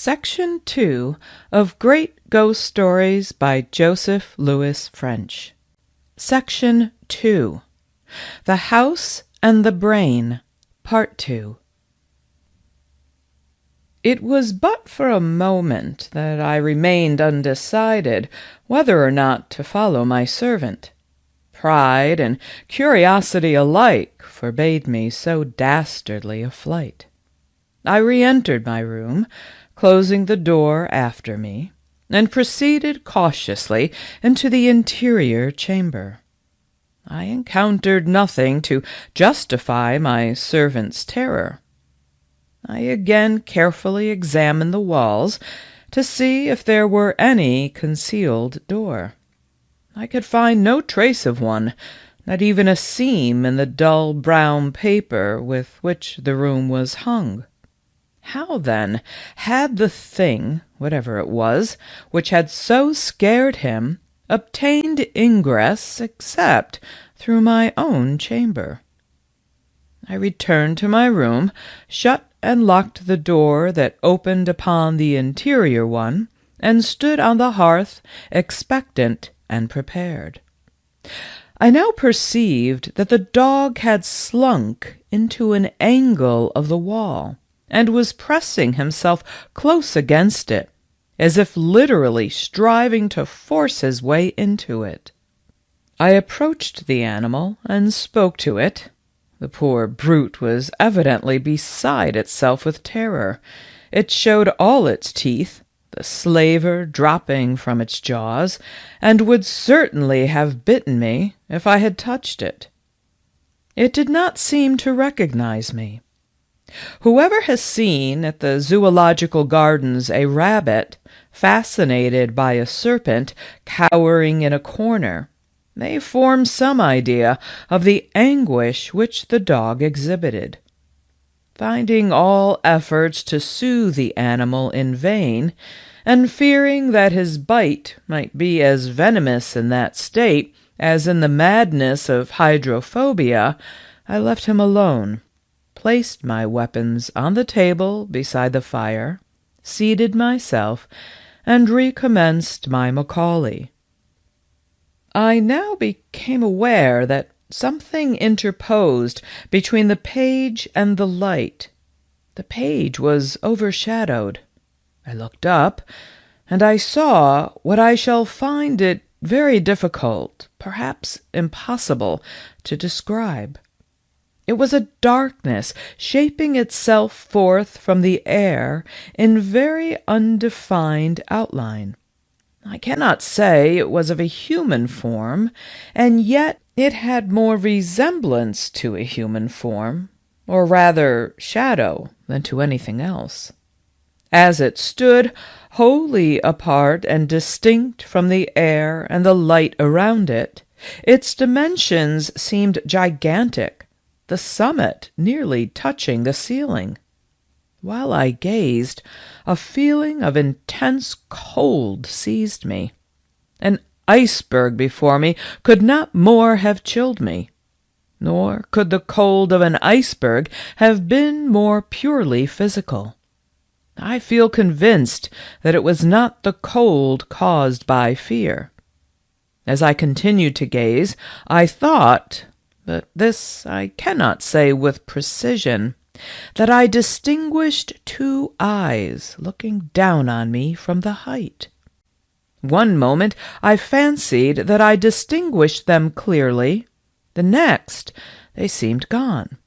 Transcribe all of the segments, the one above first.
Section 2 of Great Ghost Stories by Joseph Louis French. Section 2. The House and the Brain, Part 2. It was but for a moment that I remained undecided whether or not to follow my servant. Pride and curiosity alike forbade me so dastardly a flight. I re-entered my room, closing the door after me, and proceeded cautiously into the interior chamber. I encountered nothing to justify my servant's terror. I again carefully examined the walls to see if there were any concealed door. I could find no trace of one, not even a seam in the dull brown paper with which the room was hung. How, then, had the thing, whatever it was, which had so scared him, obtained ingress except through my own chamber? I returned to my room, shut and locked the door that opened upon the interior one, and stood on the hearth, expectant and prepared. I now perceived that the dog had slunk into an angle of the wall, and was pressing himself close against it, as if literally striving to force his way into it. I approached the animal and spoke to it. The poor brute was evidently beside itself with terror. It showed all its teeth, the slaver dropping from its jaws, and would certainly have bitten me if I had touched it. It did not seem to recognize me. Whoever has seen at the Zoological Gardens a rabbit fascinated by a serpent cowering in a corner may form some idea of the anguish which the dog exhibited. Finding all efforts to soothe the animal in vain, and fearing that his bite might be as venomous in that state as in the madness of hydrophobia, I left him alone, placed my weapons on the table beside the fire, seated myself, and recommenced my Macaulay. I now became aware that something interposed between the page and the light. The page was overshadowed. I looked up, and I saw what I shall find it very difficult, perhaps impossible, to describe. It was a darkness shaping itself forth from the air in very undefined outline. I cannot say it was of a human form, and yet it had more resemblance to a human form, or rather shadow, than to anything else. As it stood wholly apart and distinct from the air and the light around it, its dimensions seemed gigantic, the summit nearly touching the ceiling. While I gazed, a feeling of intense cold seized me. An iceberg before me could not more have chilled me, nor could the cold of an iceberg have been more purely physical. I feel convinced that it was not the cold caused by fear. As I continued to gaze, I thought, but this I cannot say with precision, that I distinguished two eyes looking down on me from the height. One moment I fancied that I distinguished them clearly. The next they seemed gone.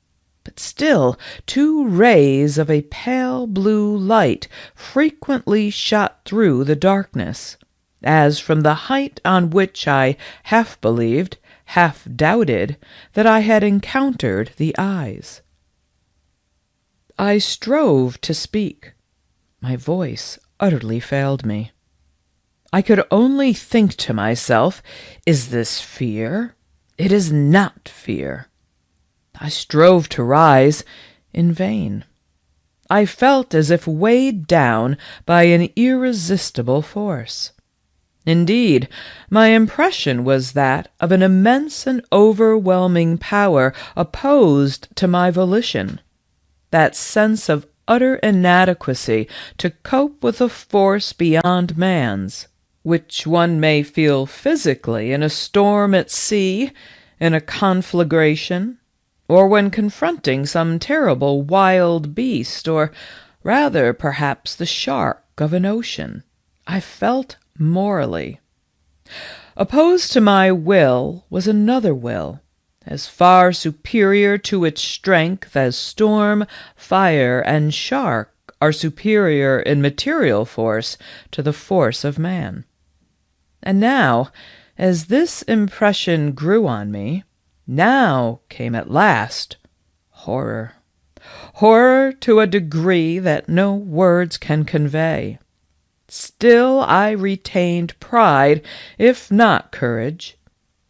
But still 2 rays of a pale blue light frequently shot through the darkness, as from the height on which I half believed, half doubted, that I had encountered the eyes. I strove to speak. My voice utterly failed me. I could only think to myself, is this fear? It is not fear. I strove to rise, in vain. I felt as if weighed down by an irresistible force. Indeed, my impression was that of an immense and overwhelming power opposed to my volition. That sense of utter inadequacy to cope with a force beyond man's, which one may feel physically in a storm at sea, in a conflagration, or when confronting some terrible wild beast, or rather perhaps the shark of an ocean. I felt morally. Opposed to my will was another will, as far superior to its strength as storm, fire, and shark are superior in material force to the force of man. And now, as this impression grew on me, now came at last horror. Horror to a degree that no words can convey. Still I retained pride, if not courage,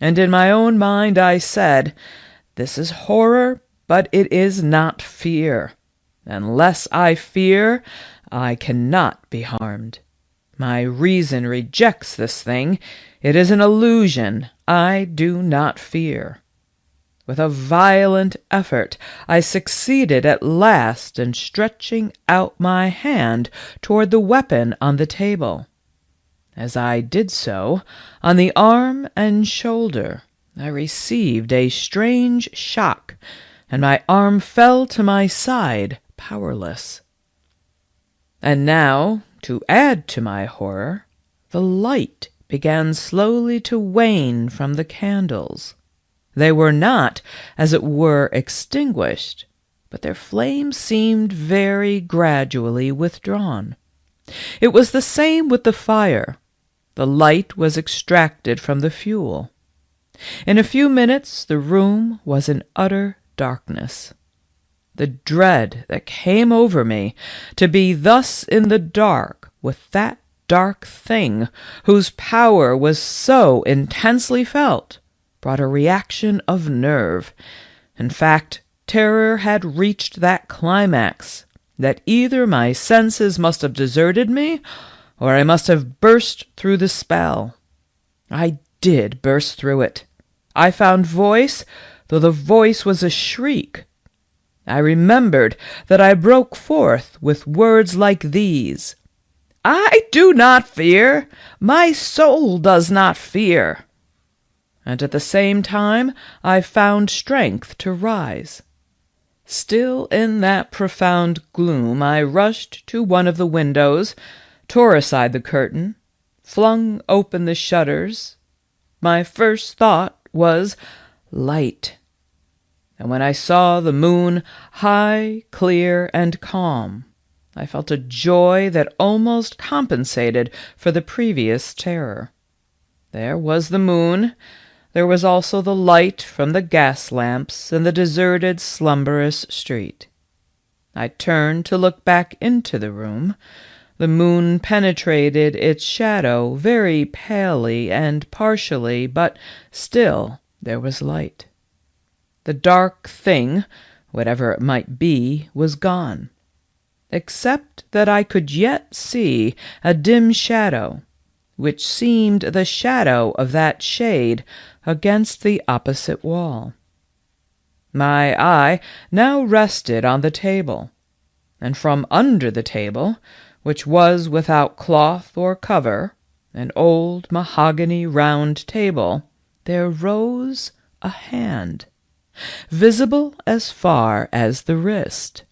and in my own mind I said, "This is horror, but it is not fear. Unless I fear, I cannot be harmed. My reason rejects this thing. It is an illusion. I do not fear." With a violent effort, I succeeded at last in stretching out my hand toward the weapon on the table. As I did so, on the arm and shoulder, I received a strange shock, and my arm fell to my side, powerless. And now, to add to my horror, the light began slowly to wane from the candles. They were not, as it were, extinguished, but their flame seemed very gradually withdrawn. It was the same with the fire. The light was extracted from the fuel. In a few minutes the room was in utter darkness. The dread that came over me to be thus in the dark with that dark thing whose power was so intensely felt brought a reaction of nerve. In fact, terror had reached that climax that either my senses must have deserted me, or I must have burst through the spell. I did burst through it. I found voice, though the voice was a shriek. I remembered that I broke forth with words like these: "I do not fear. My soul does not fear." And at the same time I found strength to rise. Still in that profound gloom, I rushed to one of the windows, tore aside the curtain, flung open the shutters. My first thought was light. And when I saw the moon high, clear, and calm, I felt a joy that almost compensated for the previous terror. There was the moon. There was also the light from the gas lamps in the deserted, slumberous street. I turned to look back into the room. The moon penetrated its shadow very palely and partially, but still there was light. The dark thing, whatever it might be, was gone, except that I could yet see a dim shadow, which seemed the shadow of that shade against the opposite wall. My eye now rested on the table, and from under the table, which was without cloth or cover, an old mahogany round table, there rose a hand, visible as far as the wrist.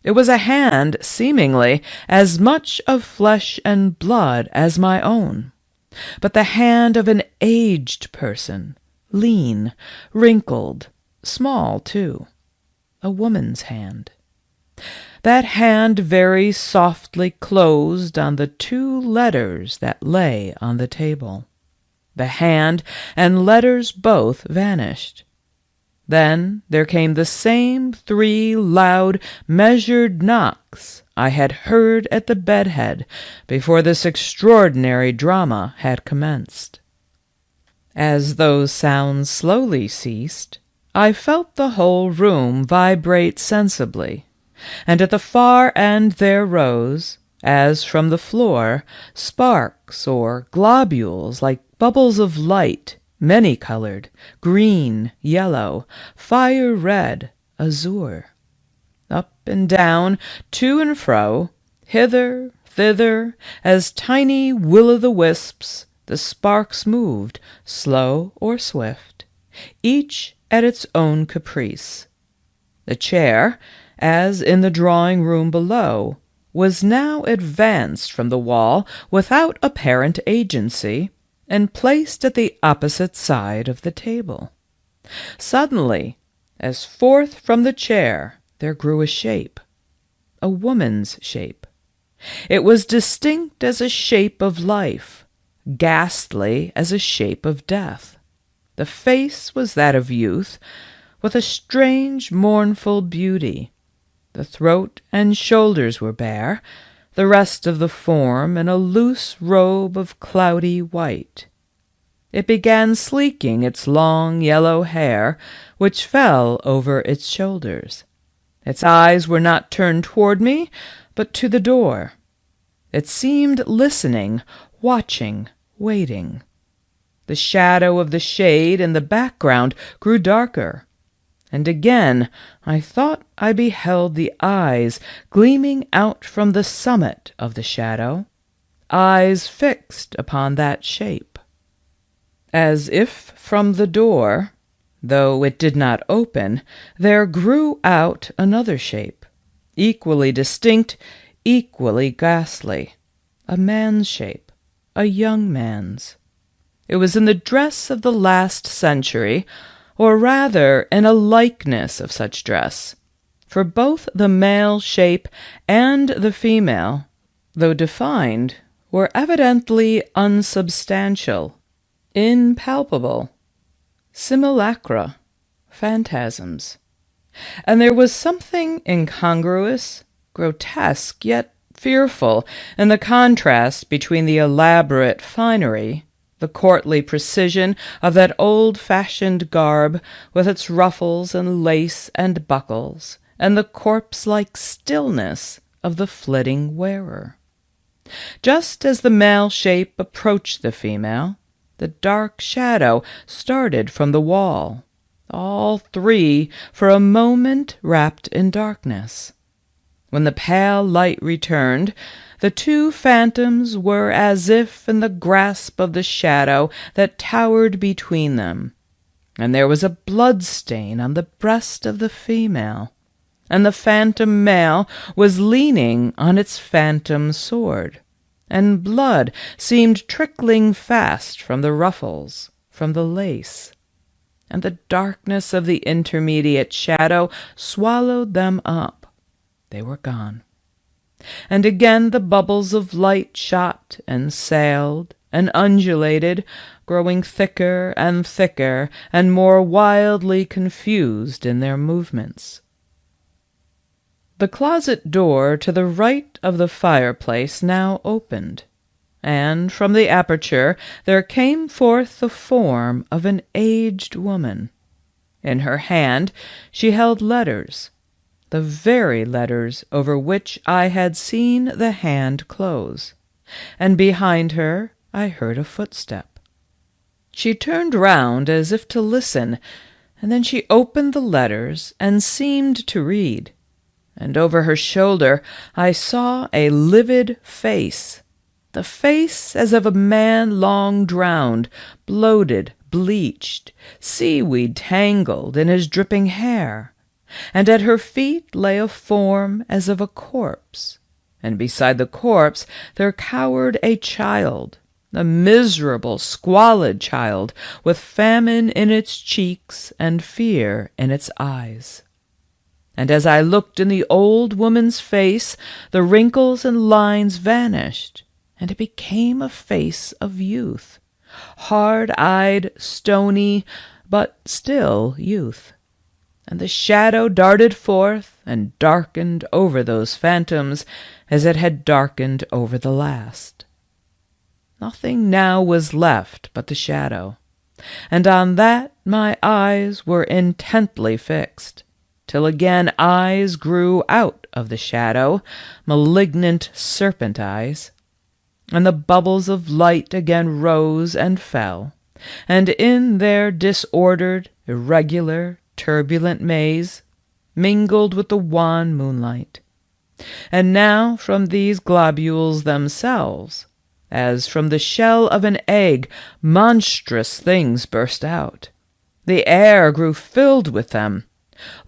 It was a hand seemingly as much of flesh and blood as my own, but the hand of an aged person, lean, wrinkled, small too, a woman's hand. That hand very softly closed on the 2 letters that lay on the table. The hand and letters both vanished. Then there came the same 3 loud, measured knocks I had heard at the bedhead before this extraordinary drama had commenced. As those sounds slowly ceased, I felt the whole room vibrate sensibly, and at the far end there rose, as from the floor, sparks or globules like bubbles of light, many-colored, green, yellow, fire-red, azure. up and down, to and fro, hither, thither, as tiny will-o'-the-wisps, the sparks moved, slow or swift, each at its own caprice. The chair, as in the drawing-room below, was now advanced from the wall without apparent agency, and placed at the opposite side of the table. Suddenly, as forth from the chair there grew a shape, a woman's shape. It was distinct as a shape of life, ghastly as a shape of death. The face was that of youth, with a strange mournful beauty. The throat and shoulders were bare, the rest of the form in a loose robe of cloudy white. It began sleeking its long yellow hair, which fell over its shoulders. Its eyes were not turned toward me, but to the door. It seemed listening, watching, waiting. The shadow of the shade in the background grew darker, and again I thought I beheld the eyes gleaming out from the summit of the shadow, eyes fixed upon that shape. As if from the door, though it did not open, there grew out another shape, equally distinct, equally ghastly, a man's shape, a young man's. It was in the dress of the last century, or rather in a likeness of such dress, for both the male shape and the female, though defined, were evidently unsubstantial, impalpable, simulacra, phantasms. And there was something incongruous, grotesque, yet fearful, in the contrast between the elaborate finery, the courtly precision of that old-fashioned garb with its ruffles and lace and buckles, and the corpse-like stillness of the flitting wearer. Just as the male shape approached the female, the dark shadow started from the wall, all three for a moment wrapped in darkness. When the pale light returned, the two phantoms were as if in the grasp of the shadow that towered between them, and there was a blood-stain on the breast of the female, and the phantom male was leaning on its phantom sword, and blood seemed trickling fast from the ruffles, from the lace, and the darkness of the intermediate shadow swallowed them up. They were gone. And again the bubbles of light shot and sailed and undulated, growing thicker and thicker and more wildly confused in their movements. The closet door to the right of the fireplace now opened, and from the aperture there came forth the form of an aged woman. In her hand she held letters, the very letters over which I had seen the hand close, and behind her I heard a footstep. She turned round as if to listen, and then she opened the letters and seemed to read, and over her shoulder I saw a livid face, the face as of a man long drowned, bloated, bleached, seaweed tangled in his dripping hair, and at her feet lay a form as of a corpse, and beside the corpse there cowered a child, a miserable, squalid child, with famine in its cheeks and fear in its eyes. And as I looked in the old woman's face, the wrinkles and lines vanished, and it became a face of youth, hard-eyed, stony, but still youth. And the shadow darted forth and darkened over those phantoms as it had darkened over the last. Nothing now was left but the shadow, and on that my eyes were intently fixed, till again eyes grew out of the shadow, malignant serpent eyes, and the bubbles of light again rose and fell, and in their disordered, irregular, turbulent maze, mingled with the wan moonlight. And now from these globules themselves, as from the shell of an egg, monstrous things burst out. The air grew filled with them,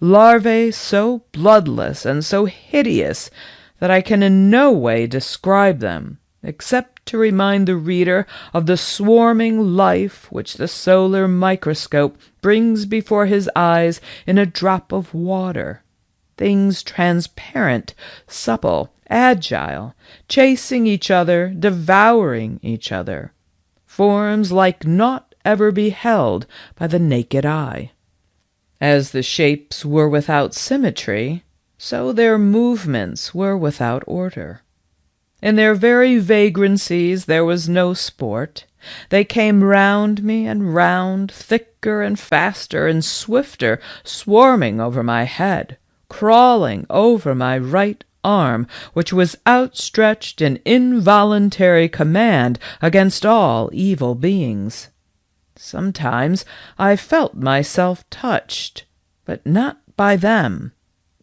larvae so bloodless and so hideous that I can in no way describe them, except to remind the reader of the swarming life which the solar microscope brings before his eyes in a drop of water. Things transparent, supple, agile, chasing each other, devouring each other. Forms like naught ever beheld by the naked eye. As the shapes were without symmetry, so their movements were without order. In their very vagrancies there was no sport. They came round me and round, thicker and faster and swifter, swarming over my head, crawling over my right arm, which was outstretched in involuntary command against all evil beings. Sometimes I felt myself touched, but not by them.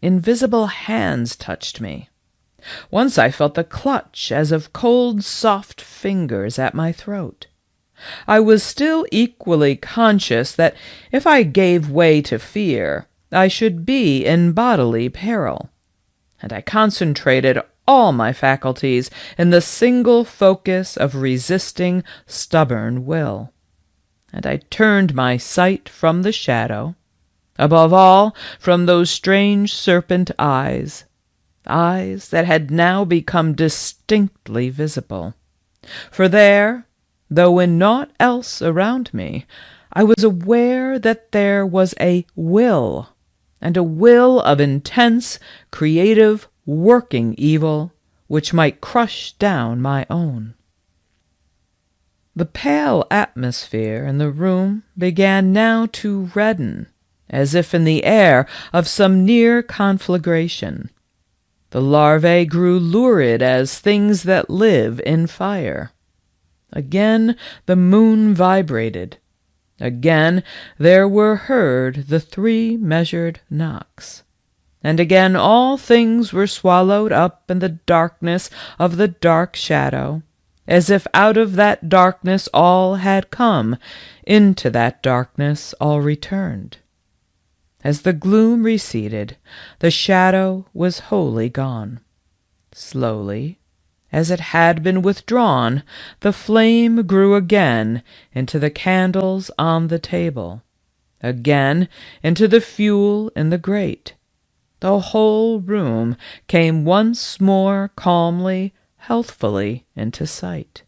Invisible hands touched me. Once I felt the clutch as of cold, soft fingers at my throat. I was still equally conscious that if I gave way to fear, I should be in bodily peril, and I concentrated all my faculties in the single focus of resisting stubborn will. And I turned my sight from the shadow, above all from those strange serpent eyes, eyes that had now become distinctly visible. For there, though in naught else around me, I was aware that there was a will, and a will of intense, creative, working evil, which might crush down my own. The pale atmosphere in the room began now to redden, as if in the air of some near conflagration. The larvae grew lurid as things that live in fire. Again the moon vibrated. Again there were heard the 3 measured knocks. And again all things were swallowed up in the darkness of the dark shadow, as if out of that darkness all had come, into that darkness all returned. As the gloom receded, the shadow was wholly gone. Slowly, as it had been withdrawn, the flame grew again into the candles on the table, again into the fuel in the grate. The whole room came once more calmly, healthfully into sight.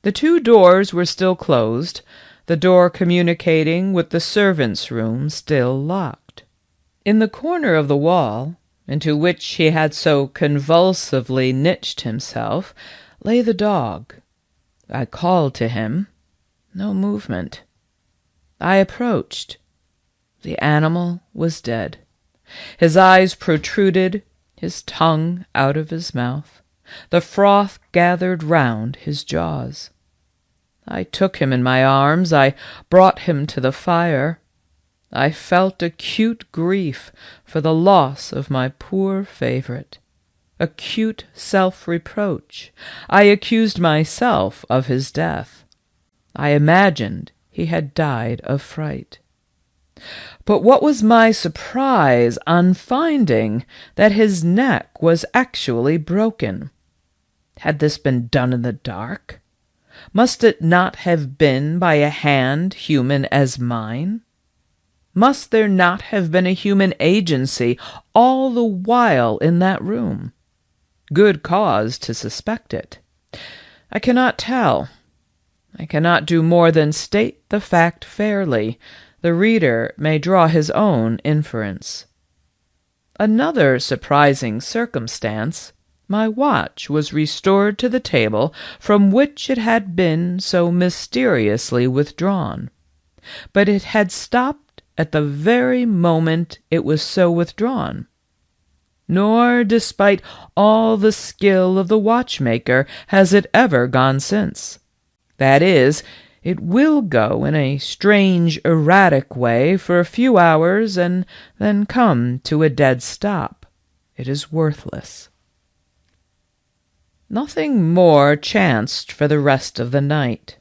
The 2 doors were still closed, the door communicating with the servants' room still locked. In the corner of the wall, into which he had so convulsively niched himself, lay the dog. I called to him. No movement. I approached. The animal was dead. His eyes protruded, his tongue out of his mouth. The froth gathered round his jaws. I took him in my arms. I brought him to the fire. I felt acute grief for the loss of my poor favorite, acute self-reproach. I accused myself of his death. I imagined he had died of fright. But what was my surprise on finding that his neck was actually broken? Had this been done in the dark? Must it not have been by a hand human as mine? Must there not have been a human agency all the while in that room? Good cause to suspect it. I cannot tell. I cannot do more than state the fact fairly. The reader may draw his own inference. Another surprising circumstance: my watch was restored to the table from which it had been so mysteriously withdrawn, but it had stopped at the very moment it was so withdrawn. Nor, despite all the skill of the watchmaker, has it ever gone since. That is, It will go in a strange, erratic way for a few hours and then come to a dead stop. It is worthless. Nothing more chanced for the rest of the night,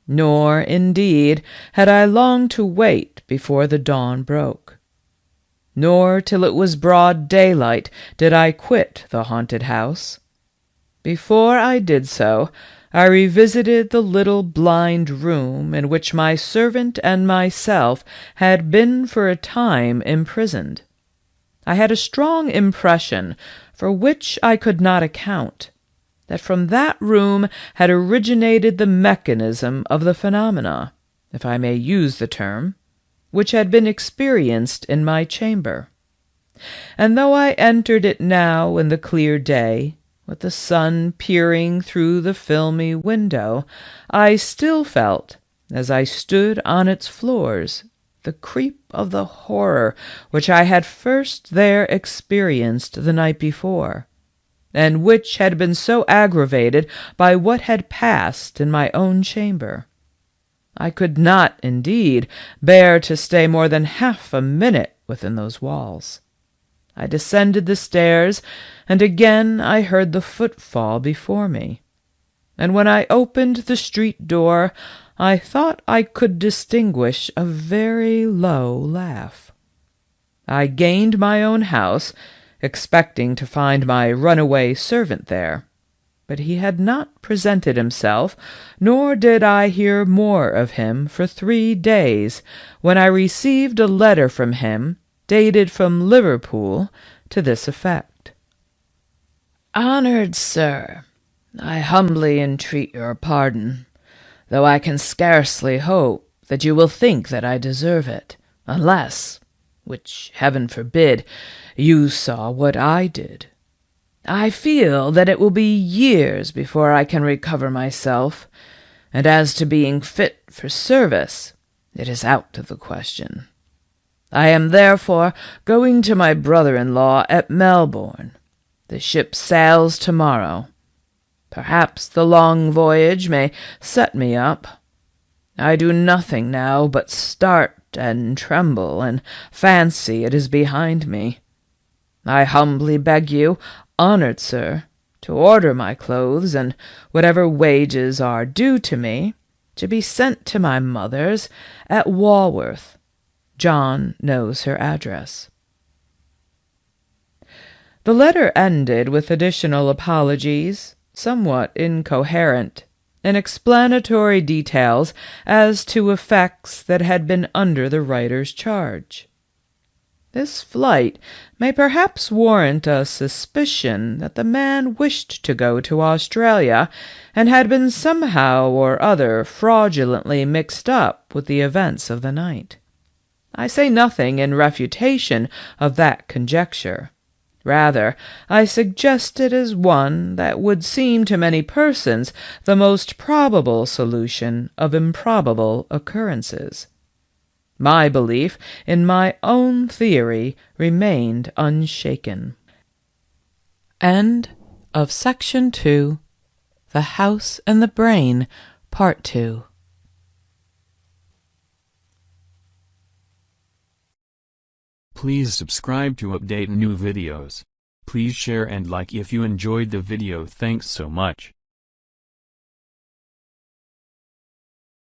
nor, indeed, had I long to wait before the dawn broke. Nor till it was broad daylight did I quit the haunted house. Before I did so, I revisited the little blind room in which my servant and myself had been for a time imprisoned. I had a strong impression, for which I could not account, that from that room had originated the mechanism of the phenomena, if I may use the term, which had been experienced in my chamber. And though I entered it now in the clear day, with the sun peering through the filmy window, I still felt, as I stood on its floors, the creep of the horror which I had first there experienced the night before, and which had been so aggravated by what had passed in my own chamber. I could not, indeed, bear to stay more than half a minute within those walls. I descended the stairs, and again I heard the footfall before me. And when I opened the street door, I thought I could distinguish a very low laugh. I gained my own house, expecting to find my runaway servant there, but he had not presented himself, nor did I hear more of him for 3 days, when I received a letter from him, dated from Liverpool, to this effect: "Honored Sir, I humbly entreat your pardon, though I can scarcely hope that you will think that I deserve it, unless, which heaven forbid, you saw what I did. I feel that it will be years before I can recover myself, and as to being fit for service, it is out of the question. I am therefore going to my brother-in-law at Melbourne. The ship sails to-morrow. Perhaps the long voyage may set me up. I do nothing now but start and tremble and fancy it is behind me. I humbly beg you, honored sir, to order my clothes and whatever wages are due to me to be sent to my mother's at Walworth. John knows her address." The letter ended with additional apologies, somewhat incoherent, and explanatory details as to effects that had been under the writer's charge. This flight may perhaps warrant a suspicion that the man wished to go to Australia and had been somehow or other fraudulently mixed up with the events of the night. I say nothing in refutation of that conjecture. Rather, I suggest it as one that would seem to many persons the most probable solution of improbable occurrences. My belief in my own theory remained unshaken. End of Section 2, The House and the Brain, Part 2. Please subscribe to update new videos. Please share and like if you enjoyed the video. Thanks so much.